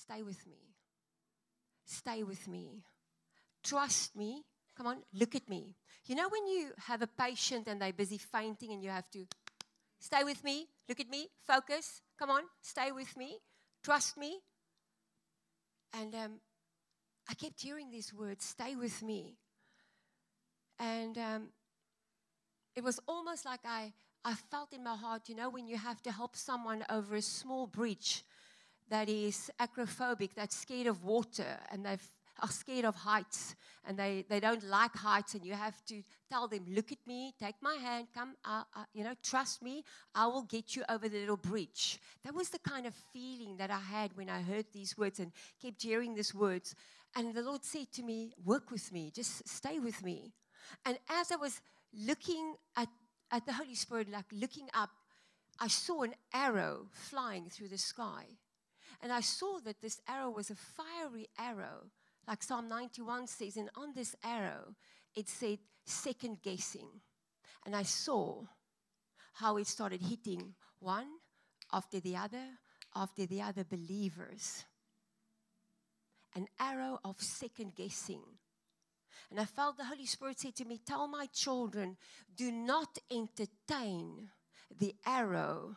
stay with me. Stay with me. Trust me. Come on, look at me. You know when you have a patient and they're busy fainting and you have to stay with me, look at me, focus. Come on, stay with me. Trust me. And I kept hearing these words, stay with me. And it was almost like I felt in my heart, you know, when you have to help someone over a small bridge that is acrophobic, that's scared of water, and they are scared of heights, and they don't like heights, and you have to tell them, look at me, take my hand, come, you know, trust me, I will get you over the little bridge. That was the kind of feeling that I had when I heard these words and kept hearing these words. And the Lord said to me, work with me, just stay with me. And as I was looking at the Holy Spirit, like looking up, I saw an arrow flying through the sky. And I saw that this arrow was a fiery arrow, like Psalm 91 says. And on this arrow, it said second guessing. And I saw how it started hitting one after the other believers. An arrow of second guessing. And I felt the Holy Spirit say to me, tell my children, do not entertain the arrow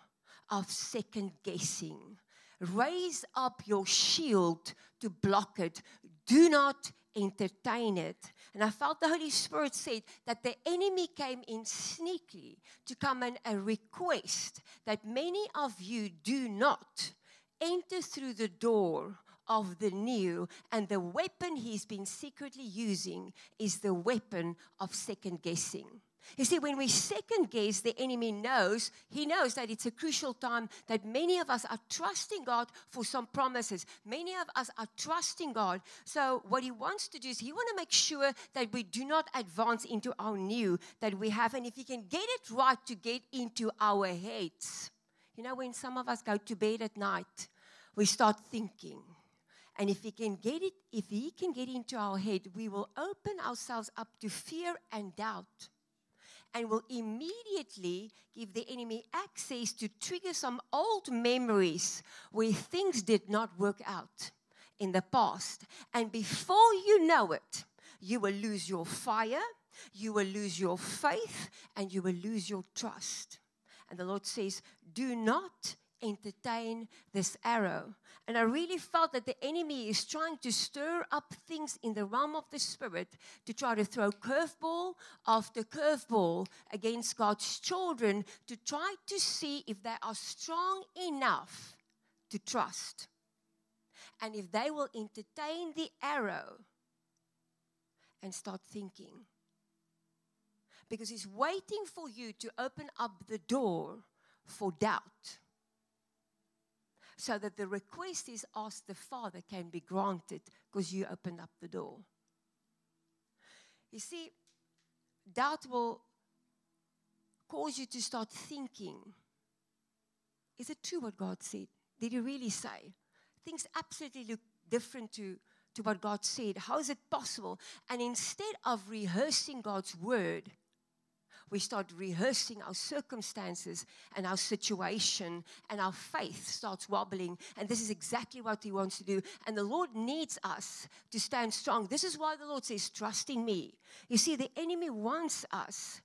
of second guessing. Raise up your shield to block it. Do not entertain it. And I felt the Holy Spirit said that the enemy came in sneakily to come and request that many of you do not enter through the door of the new, and the weapon he's been secretly using is the weapon of second guessing. You see, when we second guess, the enemy knows, he knows that it's a crucial time that many of us are trusting God for some promises. Many of us are trusting God. So what he wants to do is he wants to make sure that we do not advance into our new that we have. And if he can get it right to get into our heads. You know, when some of us go to bed at night, we start thinking. And if he can get into our head, we will open ourselves up to fear and doubt. And will immediately give the enemy access to trigger some old memories where things did not work out in the past. And before you know it, you will lose your fire, you will lose your faith, and you will lose your trust. And the Lord says, do not entertain this arrow. And I really felt that the enemy is trying to stir up things in the realm of the spirit to try to throw curveball after curveball against God's children to try to see if they are strong enough to trust. And if they will entertain the arrow and start thinking. Because he's waiting for you to open up the door for doubt. So that the request is asked the Father can be granted because you opened up the door. You see, doubt will cause you to start thinking, is it true what God said? Did he really say? Things absolutely look different to what God said. How is it possible? And instead of rehearsing God's word, we start rehearsing our circumstances and our situation, and our faith starts wobbling. And this is exactly what he wants to do. And the Lord needs us to stand strong. This is why the Lord says, trust in me. You see, the enemy wants us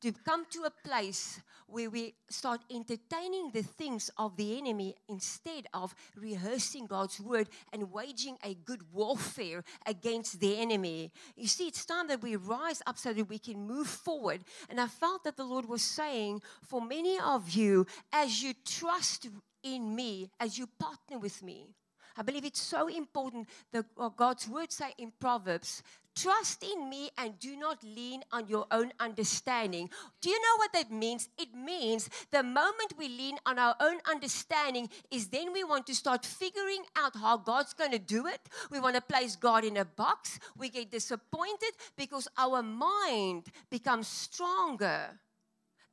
to come to a place where we start entertaining the things of the enemy instead of rehearsing God's word and waging a good warfare against the enemy. You see, it's time that we rise up so that we can move forward. And I felt that the Lord was saying, for many of you, as you trust in me, as you partner with me, I believe it's so important that God's word say in Proverbs, trust in me and do not lean on your own understanding. Do you know what that means? It means the moment we lean on our own understanding is then we want to start figuring out how God's going to do it. We want to place God in a box. We get disappointed because our mind becomes stronger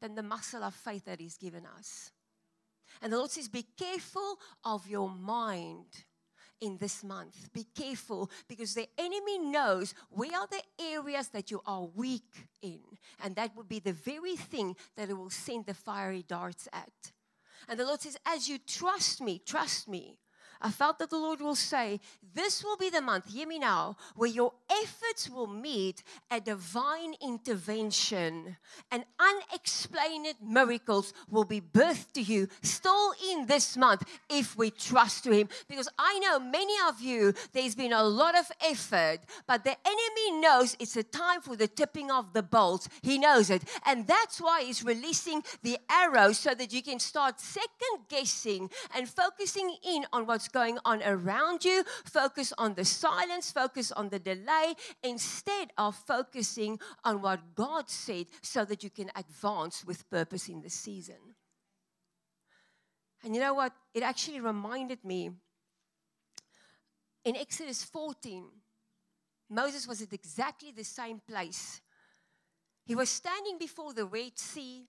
than the muscle of faith that He's given us. And the Lord says, be careful of your mind in this month. Be careful, because the enemy knows where are the areas that you are weak in. And that would be the very thing that it will send the fiery darts at. And the Lord says, as you trust me, I felt that the Lord will say, this will be the month, hear me now, where your efforts will meet a divine intervention and unexplained miracles will be birthed to you still in this month if we trust to Him. Because I know many of you, there's been a lot of effort, but the enemy knows it's a time for the tipping of the bolts. He knows it. And that's why He's releasing the arrows so that you can start second guessing and focusing in on what's going on around you, focus on the silence, focus on the delay, instead of focusing on what God said so that you can advance with purpose in the season. And you know what? It actually reminded me, in Exodus 14, Moses was at exactly the same place. He was standing before the Red Sea,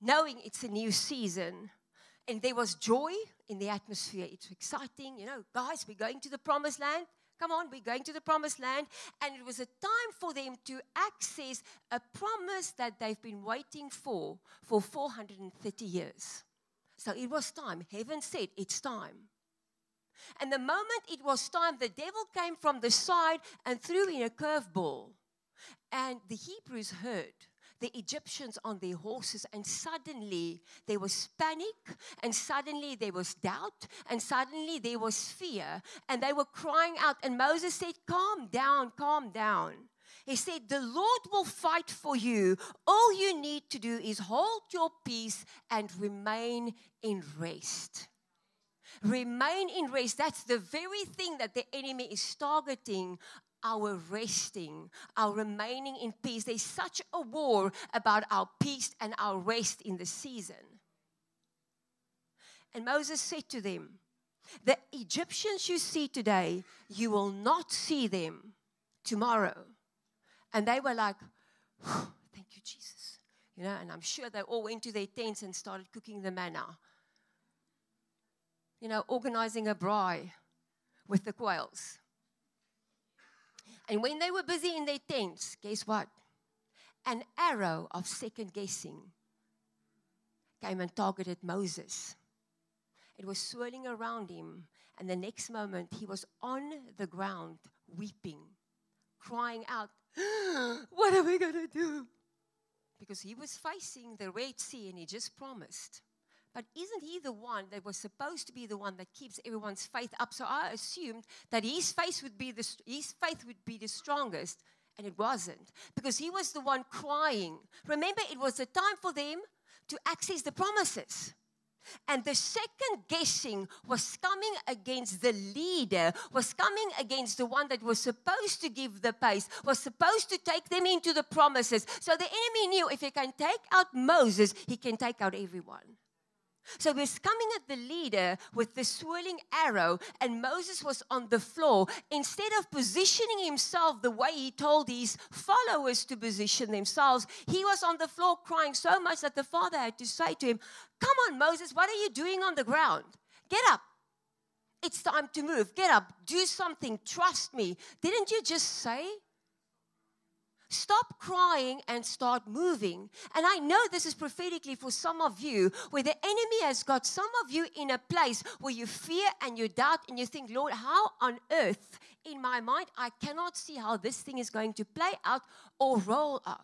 knowing it's a new season. And there was joy in the atmosphere. It's exciting. You know, guys, we're going to the promised land. Come on, we're going to the promised land. And it was a time for them to access a promise that they've been waiting for 430 years. So it was time. Heaven said, it's time. And the moment it was time, the devil came from the side and threw in a curveball. And the Hebrews heard the Egyptians on their horses, and suddenly there was panic, and suddenly there was doubt, and suddenly there was fear, and they were crying out, and Moses said, calm down, calm down. He said, the Lord will fight for you. All you need to do is hold your peace and remain in rest. Remain in rest. That's the very thing that the enemy is targeting. Our resting, our remaining in peace. There's such a war about our peace and our rest in the season. And Moses said to them, the Egyptians you see today, you will not see them tomorrow. And they were like, thank you, Jesus. You know, and I'm sure they all went to their tents and started cooking the manna. You know, organizing a braai with the quails. And when they were busy in their tents, guess what? An arrow of second guessing came and targeted Moses. It was swirling around him, and the next moment he was on the ground weeping, crying out, what are we going to do? Because he was facing the Red Sea and he just promised. But isn't he the one that was supposed to be the one that keeps everyone's faith up? So I assumed that his faith would be the strongest, and it wasn't. Because he was the one crying. Remember, it was a time for them to access the promises. And the second guessing was coming against the leader, was coming against the one that was supposed to give the pace, was supposed to take them into the promises. So the enemy knew if he can take out Moses, he can take out everyone. So he was coming at the leader with the swirling arrow, and Moses was on the floor. Instead of positioning himself the way he told his followers to position themselves, he was on the floor crying so much that the father had to say to him, come on, Moses, what are you doing on the ground? Get up. It's time to move. Get up. Do something. Trust me. Didn't you just say? Stop crying and start moving. And I know this is prophetically for some of you, where the enemy has got some of you in a place where you fear and you doubt and you think, Lord, how on earth, in my mind, I cannot see how this thing is going to play out or roll out.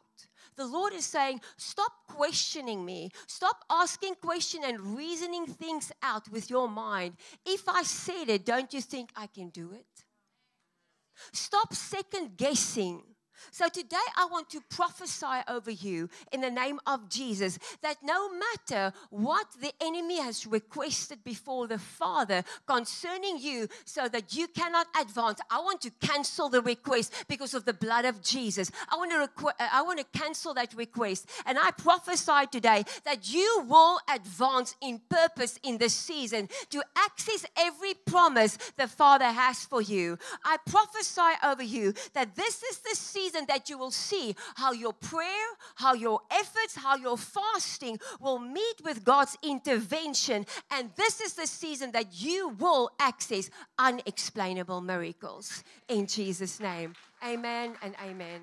The Lord is saying, stop questioning me. Stop asking questions and reasoning things out with your mind. If I said it, don't you think I can do it? Stop second guessing. So today I want to prophesy over you in the name of Jesus that no matter what the enemy has requested before the Father concerning you so that you cannot advance, I want to cancel the request because of the blood of Jesus. I want to cancel that request, and I prophesy today that you will advance in purpose in this season to access every promise the Father has for you. I prophesy over you that this is the season that you will see how your prayer, how your efforts, how your fasting will meet with God's intervention. And this is the season that you will access unexplainable miracles. In Jesus' name, amen and amen.